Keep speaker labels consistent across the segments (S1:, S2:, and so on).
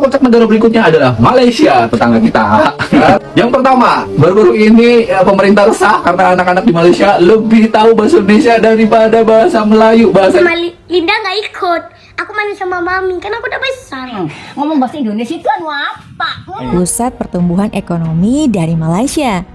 S1: kocak negara berikutnya adalah Malaysia, tetangga kita. Yang pertama, baru-baru ini pemerintah resah karena anak-anak di Malaysia lebih tahu bahasa Indonesia daripada bahasa Melayu.
S2: Sama Linda nggak ikut. Aku main sama mami, kan aku udah besar.
S3: Ngomong bahasa Indonesia itu anu apa?
S4: Pusat pertumbuhan ekonomi dari Malaysia.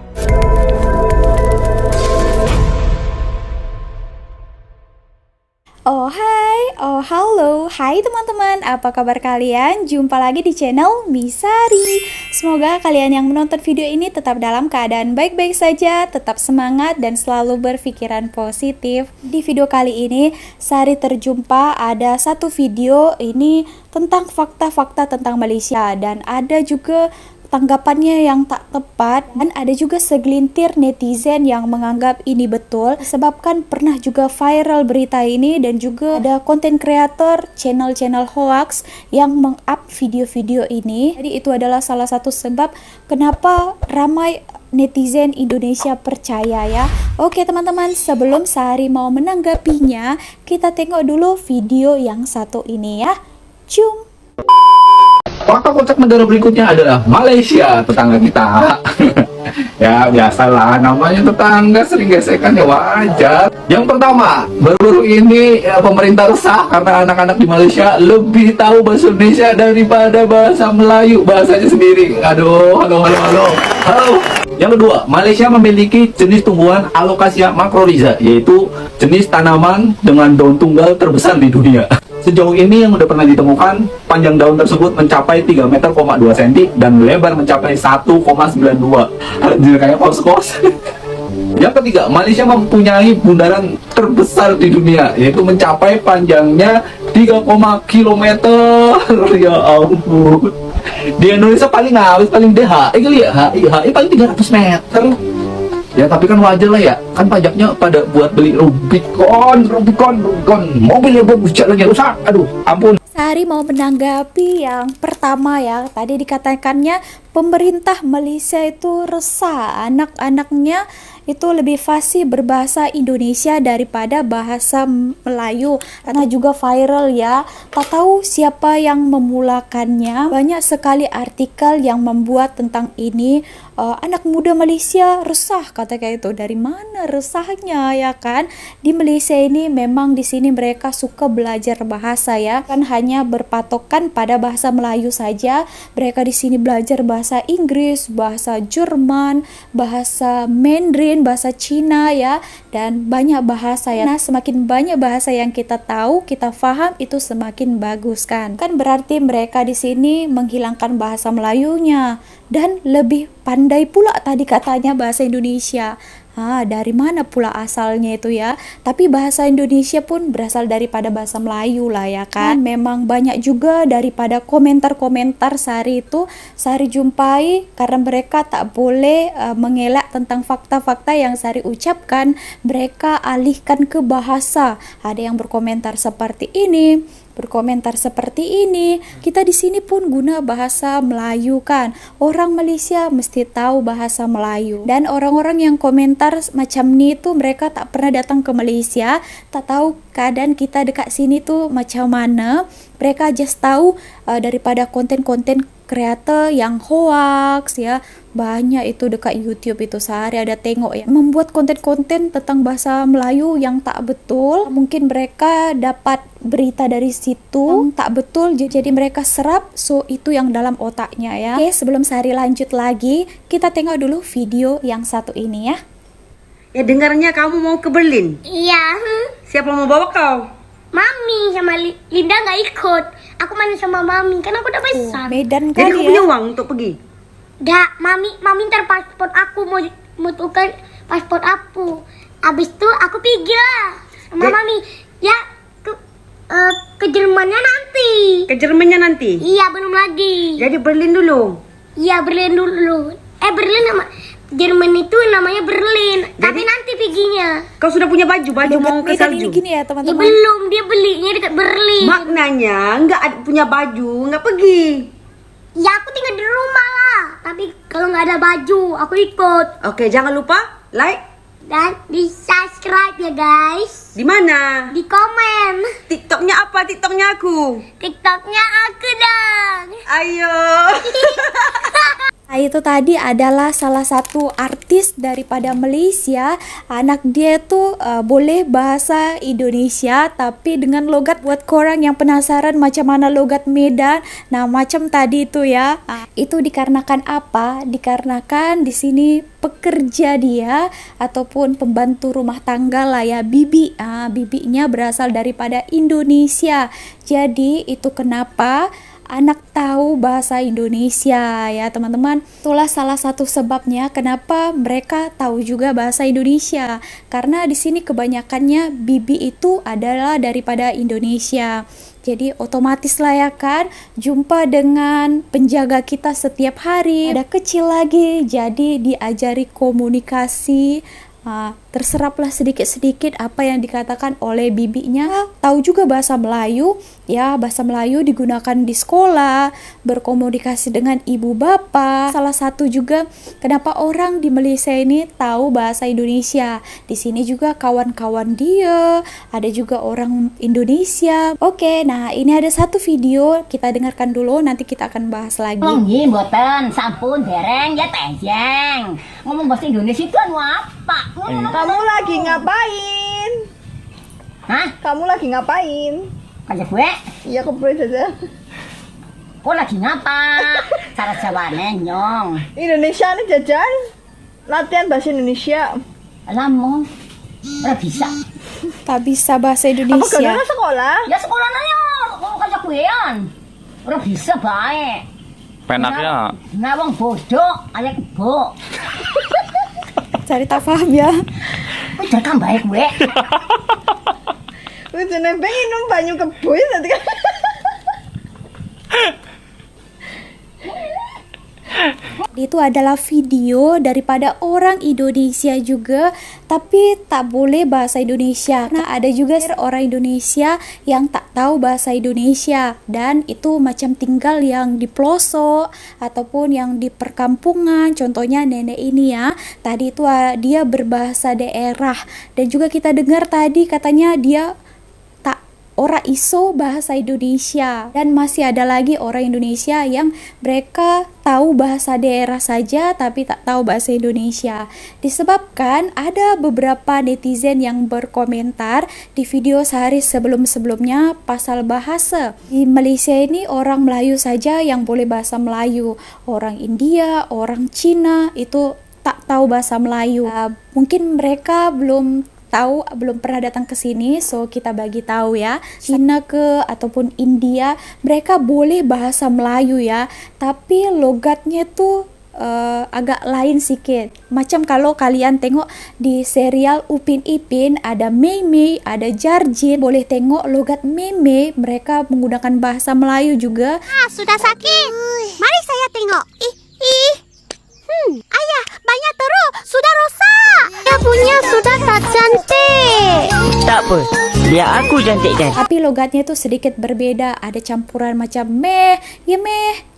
S4: Oh hai, oh halo, hai teman-teman, apa kabar kalian? Jumpa lagi di channel Misari. Semoga kalian yang menonton video ini tetap dalam keadaan baik-baik saja, tetap semangat dan selalu berpikiran positif. Di video kali ini, Sari terjumpa ada satu video ini tentang fakta-fakta tentang Malaysia dan ada juga tanggapannya yang tak tepat dan ada juga segelintir netizen yang menganggap ini betul disebabkan pernah juga viral berita ini dan juga ada konten kreator channel-channel hoax yang meng-up video-video ini. Jadi itu adalah salah satu sebab kenapa ramai netizen Indonesia percaya ya. Oke teman-teman, sebelum Sari mau menanggapinya, kita tengok dulu video yang satu ini ya. Cum.
S1: Fakta kocak negara berikutnya adalah Malaysia, tetangga kita. Ya biasalah, namanya tetangga sering gesekan ya wajar. Yang pertama, baru-baru ini pemerintah resah karena anak-anak di Malaysia lebih tahu bahasa Indonesia daripada bahasa Melayu, bahasanya sendiri. Aduh, halo. Yang kedua, Malaysia memiliki jenis tumbuhan Alocasia macrorhiza, yaitu jenis tanaman dengan daun tunggal terbesar di dunia. Sejauh ini yang udah pernah ditemukan, panjang daun tersebut mencapai 3,2 meter cm dan lebar mencapai 1,92. Anjir, kayak kos-kos. Yang ketiga, Malaysia mempunyai bundaran terbesar di dunia, yaitu mencapai panjangnya 3, km. Ya ampun. Di Indonesia paling ngawis, paling DHI kali ya, HI paling 300 meter. Ya tapi kan wajar lah ya, kan pajaknya pada buat beli Rubicon, mobil yang bagus jalannya rusak, aduh ampun.
S4: Sari mau menanggapi yang pertama ya, tadi dikatakannya pemerintah Malaysia itu resah anak-anaknya itu lebih fasih berbahasa Indonesia daripada bahasa Melayu karena juga viral ya. Tak tahu siapa yang memulakannya, banyak sekali artikel yang membuat tentang ini. Anak muda Malaysia resah, kata kayak itu. Dari mana resahnya ya kan? Di Malaysia ini memang di sini mereka suka belajar bahasa ya, kan hanya berpatokan pada bahasa Melayu saja. Mereka di sini belajar bahasa Inggris, bahasa Jerman, bahasa Mandarin, bahasa Cina ya, dan banyak bahasa ya. Nah, semakin banyak bahasa yang kita tahu, kita faham, itu semakin bagus kan? Kan berarti mereka di sini menghilangkan bahasa Melayunya dan lebih pandai pula tadi katanya bahasa Indonesia. Dari mana pula asalnya itu ya? Tapi bahasa Indonesia pun berasal daripada bahasa Melayu lah ya kan. Memang banyak juga daripada komentar-komentar Sari itu Sari jumpai karena mereka tak boleh mengelak tentang fakta-fakta yang Sari ucapkan. Mereka alihkan ke bahasa. Ada yang berkomentar seperti ini, berkomentar seperti ini. Kita di sini pun guna bahasa Melayu kan. Orang Malaysia mesti tahu bahasa Melayu. Dan orang-orang yang komentar macam ni tu mereka tak pernah datang ke Malaysia, tak tahu keadaan kita dekat sini tu macam mana. Mereka just tahu daripada konten-konten kreator yang hoax ya. Banyak itu dekat YouTube itu sehari ada tengok ya, membuat konten-konten tentang bahasa Melayu yang tak betul. Mungkin mereka dapat berita dari situ tak betul, jadi mereka serap, so itu yang dalam otaknya ya. Oke, sebelum Sari lanjut lagi, kita tengok dulu video yang satu ini ya.
S5: Ya dengarnya kamu mau ke Berlin?
S2: Iya.
S5: Siapa mau bawa kau?
S2: Mami sama Linda nggak ikut. Aku main sama mami, kan aku udah besar.
S4: Medan
S5: Jadi
S4: kali
S5: kau
S4: ya.
S5: punya uang untuk pergi?
S2: Nggak, mami ntar paspor aku mau tukar paspor aku. Abis itu aku pergi lah sama mami. Ya ke Jermannya nanti.
S5: Ke Jermannya nanti?
S2: Iya, belum lagi.
S5: Jadi Berlin dulu?
S2: Iya, Berlin dulu. Berlin sama Jerman itu namanya Berlin. Tapi nanti perginya.
S5: Kau sudah punya baju mau ke
S4: Medan ini
S5: salju?
S4: gini ya
S2: Ya
S4: teman-teman.
S2: belum, dia belinya dekat Berlin.
S5: Maknanya nggak punya baju nggak pergi.
S2: Ya aku tinggal di rumah lah. Tapi kalau nggak ada baju, aku ikut.
S5: Oke, jangan lupa like
S2: Dan di subscribe ya guys.
S5: di mana?
S2: Di komen.
S5: TikToknya apa? TikToknya aku.
S2: TikToknya aku dong.
S5: Ayo.
S4: Nah, itu tadi adalah salah satu artis daripada Malaysia. Anak dia tuh boleh bahasa Indonesia tapi dengan logat. Buat korang yang penasaran macam mana logat Medan, nah macam tadi itu ya. Itu dikarenakan apa? Dikarenakan di sini pekerja dia ataupun pembantu rumah tangga lah ya, bibi. Bibinya berasal daripada Indonesia. Jadi itu kenapa anak tahu bahasa Indonesia ya teman-teman. Itulah salah satu sebabnya kenapa mereka tahu juga bahasa Indonesia. Karena di sini kebanyakannya bibi itu adalah daripada Indonesia. Jadi otomatis lah ya kan, jumpa dengan penjaga kita setiap hari. Ada kecil lagi, jadi diajari komunikasi. Terseraplah sedikit-sedikit apa yang dikatakan oleh bibinya. Tahu juga bahasa Melayu ya, bahasa Melayu digunakan di sekolah, berkomunikasi dengan ibu bapak. Salah satu juga kenapa orang di Malaysia ini tahu bahasa Indonesia. Di sini juga kawan-kawan dia, ada juga orang Indonesia. Oke, nah ini ada satu video, kita dengarkan dulu, nanti kita akan bahas lagi.
S3: Nggih mboten, sampun dereng ya tejeng. Ngomong bahasa Indonesia itu anu apa?
S5: Kamu lagi ngapain?
S3: Hah?
S5: Kamu lagi ngapain?
S3: Kayak gue?
S5: Iya, kebetulan saja.
S3: Kok lagi ngapa? Cara jawane nyong.
S5: Indonesia nih jajan. Latihan bahasa Indonesia.
S3: Lamun ora bisa.
S4: Tak bisa bahasa
S5: Apa
S4: Indonesia.
S5: gak sekolah?
S3: Ya sekolah nanya ngomong kayak kuean. Ora bisa bae.
S6: Penaknya
S3: Nah wong bodoh ayo kebo.
S4: Cari tak paham ya.
S3: Wis kan bae gue.
S5: Lu jeneng pengen banyu keboy nanti kan.
S4: Itu adalah video daripada orang Indonesia juga, tapi tak boleh bahasa Indonesia. Nah, ada juga orang Indonesia yang tak tahu bahasa Indonesia dan itu macam tinggal yang di pelosok ataupun yang di perkampungan. Contohnya nenek ini ya, tadi itu dia berbahasa daerah dan juga kita dengar tadi katanya dia orang iso bahasa Indonesia. Dan masih ada lagi orang Indonesia yang mereka tahu bahasa daerah saja tapi tak tahu bahasa Indonesia. Disebabkan ada beberapa netizen yang berkomentar di video sehari sebelum-sebelumnya pasal bahasa. Di Malaysia ini orang Melayu saja yang boleh bahasa Melayu. Orang India, orang Cina itu tak tahu bahasa Melayu. Mungkin mereka belum pernah datang ke sini, so kita bagi tahu ya. Cina ataupun India, mereka boleh bahasa Melayu ya, tapi logatnya tuh agak lain sedikit. Macam kalau kalian tengok di serial Upin Ipin, ada Mei, ada Jarjin, boleh tengok logat Mei, mereka menggunakan bahasa Melayu juga.
S2: Sudah sakit. Mari saya tengok. Ayah, banyak teruk. Sudah rosak. Dia punya sudah tak cantik.
S7: Tak apa, biar aku cantikkan.
S4: Tapi logatnya itu sedikit berbeda, ada campuran macam meh,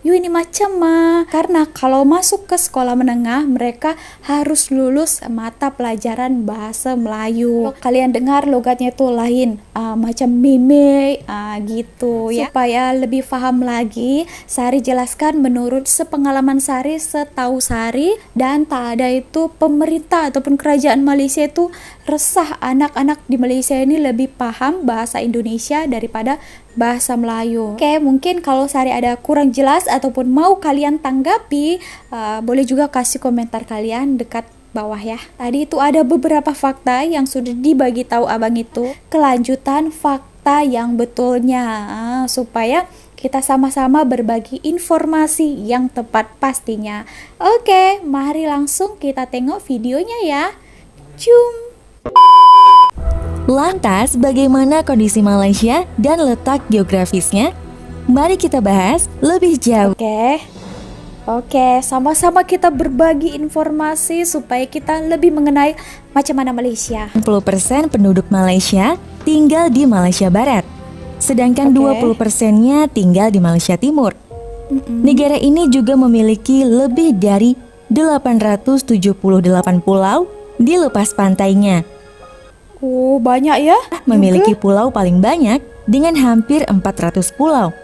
S4: you ini macam ma. Karena kalau masuk ke sekolah menengah, mereka harus lulus mata pelajaran bahasa Melayu. Kalian dengar logatnya itu lain, macam meme, gitu ya. Supaya lebih paham lagi, Sari jelaskan menurut sepengalaman Sari, setahu Sari, dan tak ada itu pemerintah ataupun kerajaan Malaysia itu resah anak-anak di Malaysia ini lebih paham bahasa Indonesia daripada bahasa Melayu. Oke, mungkin kalau Sari ada kurang jelas ataupun mau kalian tanggapi, boleh juga kasih komentar kalian dekat bawah ya. Tadi itu ada beberapa fakta yang sudah dibagi tahu abang itu. Kelanjutan fakta yang betulnya, supaya kita sama-sama berbagi informasi yang tepat pastinya. Oke, mari langsung kita tengok videonya ya. Cum.
S8: Lantas, bagaimana kondisi Malaysia dan letak geografisnya? Mari kita bahas lebih jauh.
S4: Oke, sama-sama kita berbagi informasi supaya kita lebih mengenai macam mana Malaysia.
S8: 60% penduduk Malaysia tinggal di Malaysia Barat, sedangkan 20%-nya tinggal di Malaysia Timur. Negara ini juga memiliki lebih dari 878 pulau di lepas pantainya.
S4: Oh, banyak ya?
S8: Memiliki pulau paling banyak dengan hampir 400 pulau.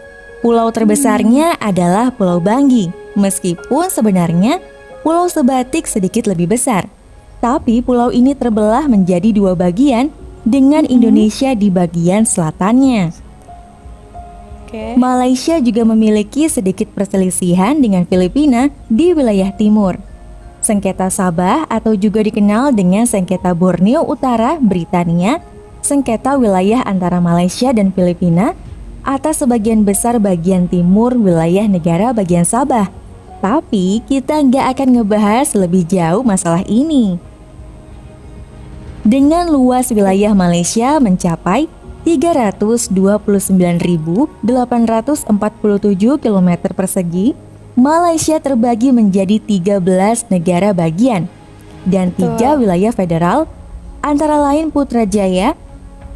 S8: Pulau terbesarnya adalah Pulau Banggi, meskipun sebenarnya Pulau Sebatik sedikit lebih besar. Tapi pulau ini terbelah menjadi 2 bagian dengan Indonesia di bagian selatannya.
S4: Oke.
S8: Malaysia juga memiliki sedikit perselisihan dengan Filipina di wilayah timur. Sengketa Sabah atau juga dikenal dengan sengketa Borneo Utara Britania, sengketa wilayah antara Malaysia dan Filipina atas sebagian besar bagian timur wilayah negara bagian Sabah. Tapi kita nggak akan ngebahas lebih jauh masalah ini. Dengan luas wilayah Malaysia mencapai 329.847 km persegi, Malaysia terbagi menjadi 13 negara bagian dan 3 wilayah federal, antara lain Putrajaya,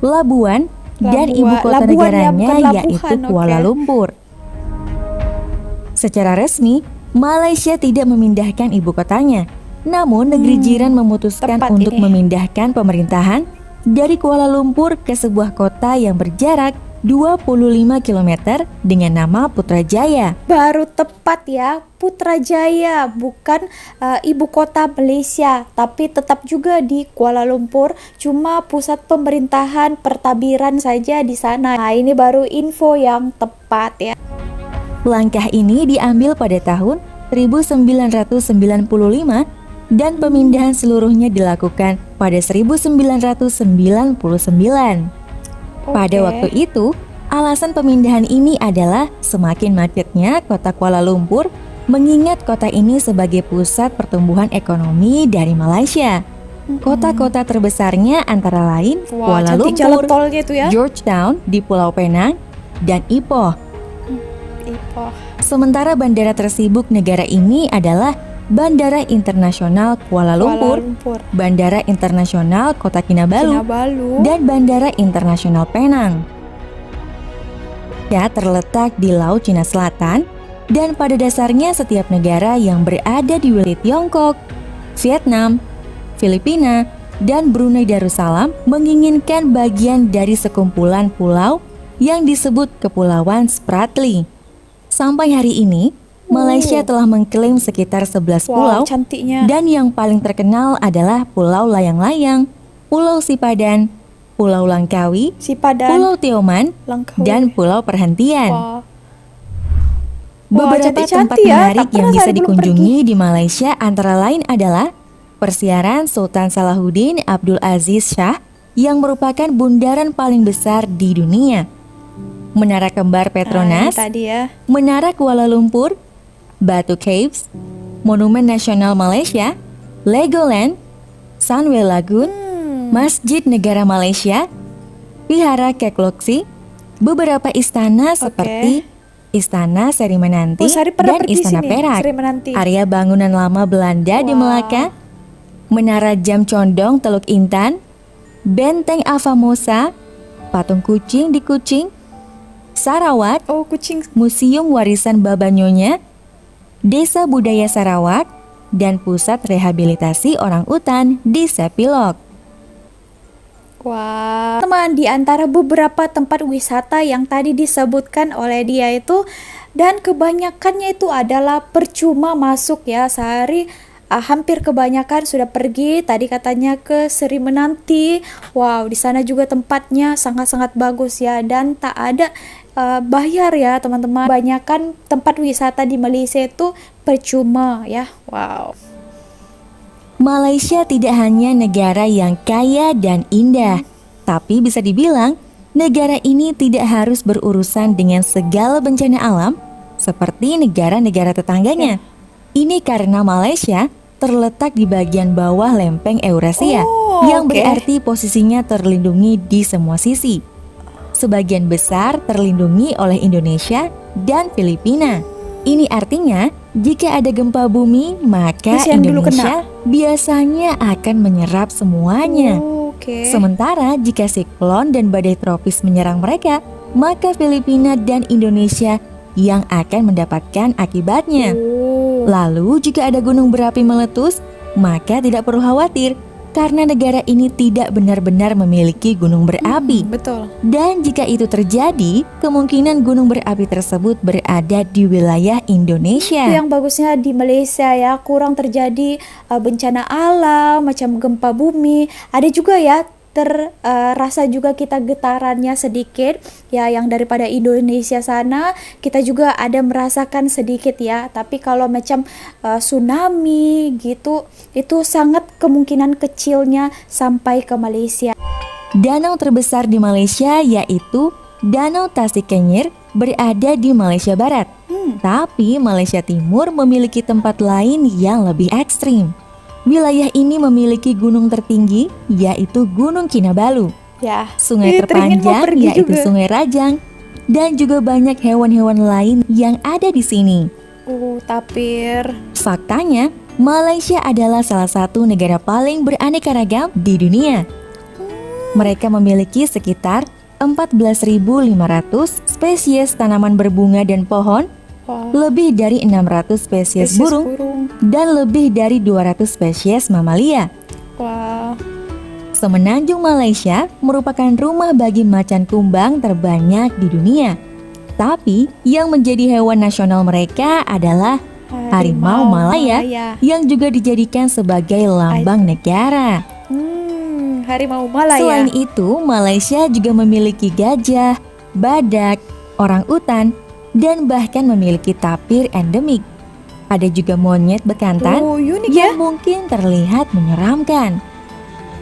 S8: Labuan, dan ibu kota
S4: Labuan ya,
S8: negaranya
S4: bukan
S8: yaitu
S4: Labuhan,
S8: Kuala
S4: oke.
S8: Lumpur. Secara resmi, Malaysia tidak memindahkan ibu kotanya, namun negeri jiran memutuskan
S4: tepat
S8: untuk
S4: ini.
S8: memindahkan pemerintahan dari Kuala Lumpur ke sebuah kota yang berjarak 25 km dengan nama Putrajaya.
S4: Baru tepat ya, Putrajaya bukan ibu kota Malaysia, tapi tetap juga di Kuala Lumpur, cuma pusat pemerintahan pertabiran saja di sana. Nah, ini baru info yang tepat ya.
S8: Langkah ini diambil pada tahun 1995 dan pemindahan seluruhnya dilakukan pada 1999. Pada
S4: Oke.
S8: waktu itu, alasan pemindahan ini adalah semakin macetnya kota Kuala Lumpur, mengingat kota ini sebagai pusat pertumbuhan ekonomi dari Malaysia. Kota-kota terbesarnya antara lain
S4: Wah,
S8: Kuala
S4: cantik jalan
S8: Lumpur,
S4: tolnya itu ya.
S8: Georgetown di Pulau Penang, dan Ipoh.
S4: Ipoh.
S8: Sementara bandara tersibuk negara ini adalah Bandara Internasional Kuala Lumpur, Bandara Internasional Kota Kinabalu,
S4: Kinabalu.
S8: dan Bandara Internasional Penang. Ya, terletak di Laut Cina Selatan, dan pada dasarnya setiap negara yang berada di wilayah Tiongkok, Vietnam, Filipina, dan Brunei Darussalam menginginkan bagian dari sekumpulan pulau yang disebut Kepulauan Spratly. Sampai hari ini, Malaysia telah mengklaim sekitar 11 pulau,
S4: Wow, cantiknya.
S8: dan yang paling terkenal adalah Pulau Layang-Layang, Pulau Sipadan, Pulau Langkawi,
S4: Sipadan,
S8: Pulau Tioman,
S4: Langkawi.
S8: dan Pulau Perhentian.
S4: Wah.
S8: Beberapa
S4: cantik-cantik
S8: tempat
S4: ya,
S8: menarik
S4: tak
S8: yang
S4: pernah
S8: bisa
S4: saya belum
S8: dikunjungi di Malaysia antara lain adalah Persiaran Sultan Salahuddin Abdul Aziz Shah yang merupakan bundaran paling besar di dunia, Menara Kembar Petronas,
S4: Tadi ya.
S8: Menara Kuala Lumpur, Batu Caves, Monumen Nasional Malaysia, Legoland, Sunway Lagoon, Masjid Negara Malaysia, Vihara Kek Loksi, beberapa istana seperti Istana Seri Menanti
S4: Sari pernah
S8: dan
S4: pergi
S8: Istana
S4: sini,
S8: Perak,
S4: Seri Menanti.
S8: area bangunan lama Belanda di Melaka, Menara Jam Condong Teluk Intan, Benteng Afamosa, Patung Kucing di Kucing, Sarawak,
S4: Oh, kucing.
S8: Museum Warisan Babanyonya, Desa Budaya Sarawak, dan Pusat Rehabilitasi Orang Utan di Sepilok.
S4: Wah, teman, di antara beberapa tempat wisata yang tadi disebutkan oleh dia itu, dan kebanyakannya itu adalah percuma masuk ya, sehari hampir kebanyakan sudah pergi. Tadi katanya ke Seri Menanti. Wow, di sana juga tempatnya sangat-sangat bagus ya, dan tak ada bayar ya teman-teman. Kebanyakan tempat wisata di Malaysia itu percuma ya. Wow.
S8: Malaysia tidak hanya negara yang kaya dan indah, tapi bisa dibilang negara ini tidak harus berurusan dengan segala bencana alam seperti negara-negara tetangganya. Ini karena Malaysia terletak di bagian bawah lempeng Eurasia, yang berarti posisinya terlindungi di semua sisi. Sebagian besar terlindungi oleh Indonesia dan Filipina. Ini artinya jika ada gempa bumi, maka
S4: Terus yang dulu
S8: Indonesia biasanya akan menyerap semuanya.
S4: Oke.
S8: Sementara jika siklon dan badai tropis menyerang mereka, maka Filipina dan Indonesia yang akan mendapatkan akibatnya. Lalu jika ada gunung berapi meletus, maka tidak perlu khawatir karena negara ini tidak benar-benar memiliki gunung berapi.
S4: Betul.
S8: Dan jika itu terjadi, kemungkinan gunung berapi tersebut berada di wilayah Indonesia.
S4: Yang bagusnya di Malaysia ya, kurang terjadi bencana alam macam gempa bumi. Ada juga ya terasa juga kita getarannya sedikit ya, yang daripada Indonesia sana kita juga ada merasakan sedikit ya. Tapi kalau macam tsunami gitu, itu sangat kemungkinan kecilnya sampai ke Malaysia.
S8: Danau terbesar di Malaysia yaitu Danau Tasik Kenyir berada di Malaysia Barat. Tapi Malaysia Timur memiliki tempat lain yang lebih ekstrim. Wilayah ini memiliki gunung tertinggi yaitu Gunung Kinabalu,
S4: Ya.
S8: sungai
S4: teringin mau
S8: terpanjang
S4: pergi
S8: yaitu
S4: juga.
S8: Sungai Rajang, dan juga banyak hewan-hewan lain yang ada di sini.
S4: Tapir.
S8: Faktanya, Malaysia adalah salah satu negara paling beraneka ragam di dunia. Mereka memiliki sekitar 14.500 spesies tanaman berbunga dan pohon,
S4: Wah.
S8: lebih dari 600 spesies burung, dan lebih dari 200 spesies mamalia.
S4: Wah.
S8: Semenanjung Malaysia merupakan rumah bagi macan kumbang terbanyak di dunia. Tapi yang menjadi hewan nasional mereka adalah harimau Malaya yang juga dijadikan sebagai lambang negara.
S4: Harimau Malaya.
S8: Selain itu, Malaysia juga memiliki gajah, badak, orangutan, dan bahkan memiliki tapir endemik. Ada juga monyet bekantan
S4: Unik
S8: yang mungkin terlihat menyeramkan.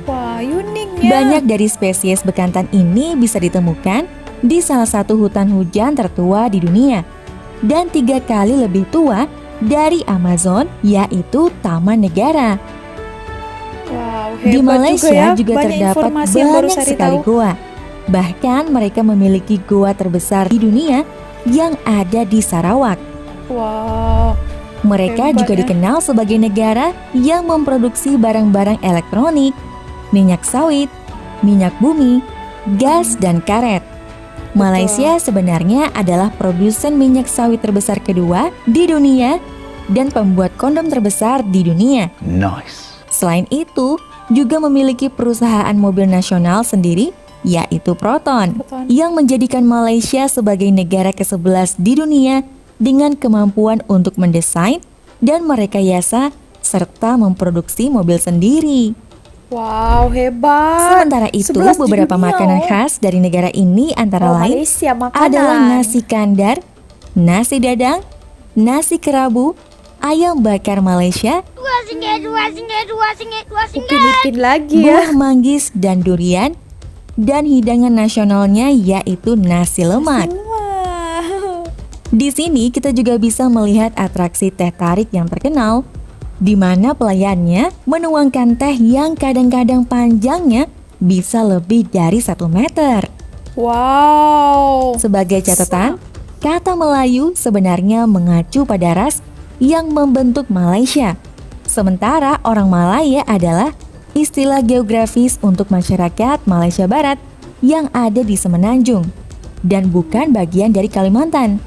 S4: Wah, uniknya.
S8: Banyak dari spesies bekantan ini bisa ditemukan di salah satu hutan hujan tertua di dunia dan 3 kali lebih tua dari Amazon, yaitu Taman Negara.
S4: Wow,
S8: Di
S4: hebat
S8: Malaysia juga
S4: banyak
S8: terdapat
S4: informasi yang baru
S8: banyak
S4: saya
S8: sekali
S4: tahu.
S8: goa. Bahkan mereka memiliki goa terbesar di dunia yang ada di Sarawak.
S4: Wow.
S8: Mereka
S4: Hebat
S8: juga
S4: ya.
S8: dikenal sebagai negara yang memproduksi barang-barang elektronik, minyak sawit, minyak bumi, gas, dan karet. Malaysia sebenarnya adalah produsen minyak sawit terbesar kedua di dunia dan pembuat kondom terbesar di dunia.
S1: Nice.
S8: Selain itu, juga memiliki perusahaan mobil nasional sendiri, yaitu Proton, yang menjadikan Malaysia sebagai negara ke-11 di dunia dengan kemampuan untuk mendesain dan merekayasa serta memproduksi mobil sendiri.
S4: Wow, hebat.
S8: Sementara itu,
S4: 11 di
S8: beberapa
S4: dunia,
S8: makanan khas dari negara ini antara lain
S4: Malaysia makanan.
S8: adalah nasi kandar, nasi dadang, nasi kerabu, ayam bakar Malaysia,
S2: Dua singgit.
S4: Upin-ipin lagi ya.
S8: buah manggis dan durian, dan hidangan nasionalnya yaitu nasi lemak.
S4: Wah.
S8: Di sini kita juga bisa melihat atraksi teh tarik yang terkenal, di mana pelayannya menuangkan teh yang kadang-kadang panjangnya bisa lebih dari 1 meter.
S4: Wow.
S8: Sebagai catatan, kata Melayu sebenarnya mengacu pada ras yang membentuk Malaysia. Sementara orang Malaya adalah istilah geografis untuk masyarakat Malaysia Barat yang ada di Semenanjung dan bukan bagian dari Kalimantan.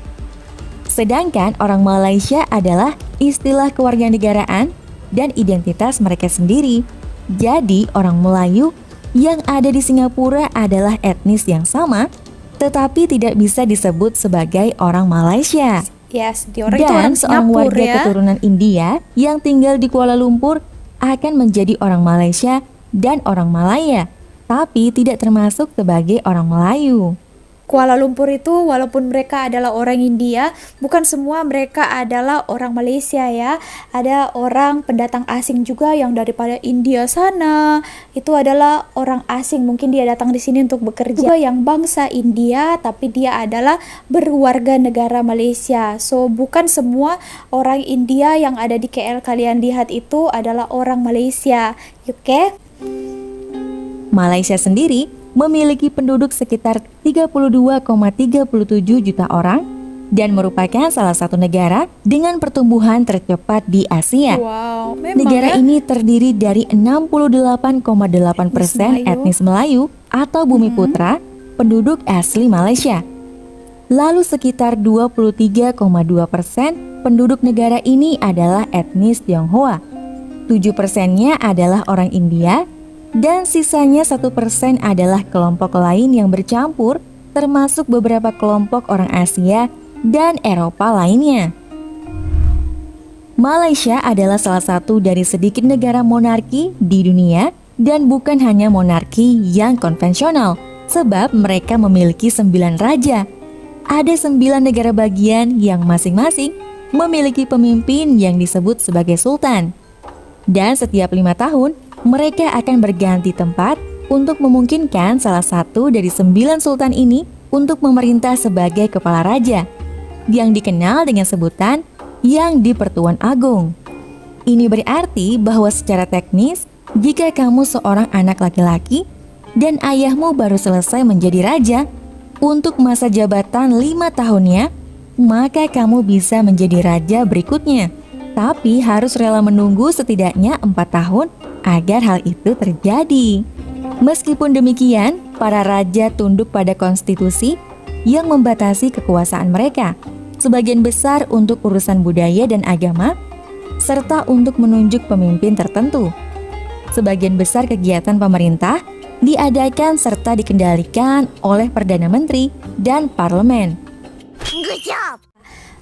S8: Sedangkan orang Malaysia adalah istilah kewarganegaraan dan identitas mereka sendiri. Jadi orang Melayu yang ada di Singapura adalah etnis yang sama, tetapi tidak bisa disebut sebagai orang Malaysia.
S4: Yes, di orang itu
S8: Dan
S4: orang
S8: seorang
S4: Singapura
S8: warga
S4: ya.
S8: keturunan India yang tinggal di Kuala Lumpur akan menjadi orang Malaysia dan orang Malaya, tapi tidak termasuk sebagai orang Melayu.
S4: Kuala Lumpur itu walaupun mereka adalah orang India, bukan semua mereka adalah orang Malaysia ya. Ada orang pendatang asing juga yang daripada India sana. Itu adalah orang asing, mungkin dia datang di sini untuk bekerja. Juga yang bangsa India tapi dia adalah berwarga negara Malaysia. So bukan semua orang India yang ada di KL kalian lihat itu adalah orang Malaysia. Oke?
S8: Malaysia sendiri memiliki penduduk sekitar 32,37 juta orang dan merupakan salah satu negara dengan pertumbuhan tercepat di Asia.
S4: Wow, memang
S8: Negara
S4: ya.
S8: ini terdiri dari 68,8% etnis Melayu atau Bumi Putra, penduduk asli Malaysia. Lalu sekitar 23,2% penduduk negara ini adalah etnis Tionghoa. 7%-nya adalah orang India, dan sisanya 1% adalah kelompok lain yang bercampur, termasuk beberapa kelompok orang Asia dan Eropa lainnya. Malaysia adalah salah satu dari sedikit negara monarki di dunia, dan bukan hanya monarki yang konvensional, sebab mereka memiliki 9 raja. Ada 9 negara bagian yang masing-masing memiliki pemimpin yang disebut sebagai sultan. Dan setiap 5 tahun, mereka akan berganti tempat untuk memungkinkan salah satu dari 9 sultan ini untuk memerintah sebagai kepala raja, yang dikenal dengan sebutan Yang di-Pertuan Agung. Ini berarti bahwa secara teknis, jika kamu seorang anak laki-laki dan ayahmu baru selesai menjadi raja, untuk masa jabatan 5 tahunnya, maka kamu bisa menjadi raja berikutnya. Tapi harus rela menunggu setidaknya 4 tahun agar hal itu terjadi. Meskipun demikian, para raja tunduk pada konstitusi yang membatasi kekuasaan mereka, sebagian besar untuk urusan budaya dan agama, serta untuk menunjuk pemimpin tertentu. Sebagian besar kegiatan pemerintah diadakan serta dikendalikan oleh Perdana Menteri dan Parlemen.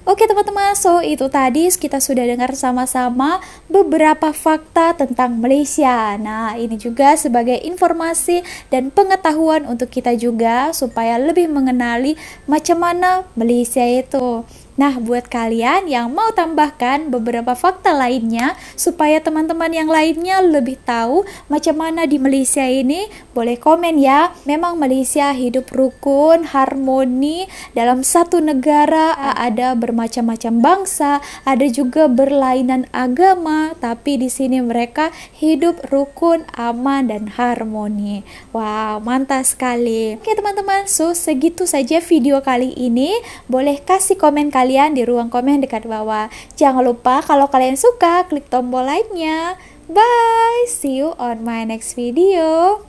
S4: Oke teman-teman, so itu tadi kita sudah dengar sama-sama beberapa fakta tentang Malaysia. Nah, ini juga sebagai informasi dan pengetahuan untuk kita juga supaya lebih mengenali macam mana Malaysia itu. Nah, buat kalian yang mau tambahkan beberapa fakta lainnya supaya teman-teman yang lainnya lebih tahu macam mana di Malaysia ini, boleh komen ya. Memang Malaysia hidup rukun, harmoni dalam satu negara, ada bermacam-macam bangsa, ada juga berlainan agama, tapi di sini mereka hidup rukun, aman dan harmoni. Wow, mantap sekali. Oke teman-teman, so segitu saja video kali ini. Boleh kasih komen kalian di ruang komen dekat bawah. Jangan lupa kalau kalian suka, klik tombol like-nya. Bye, see you on my next video.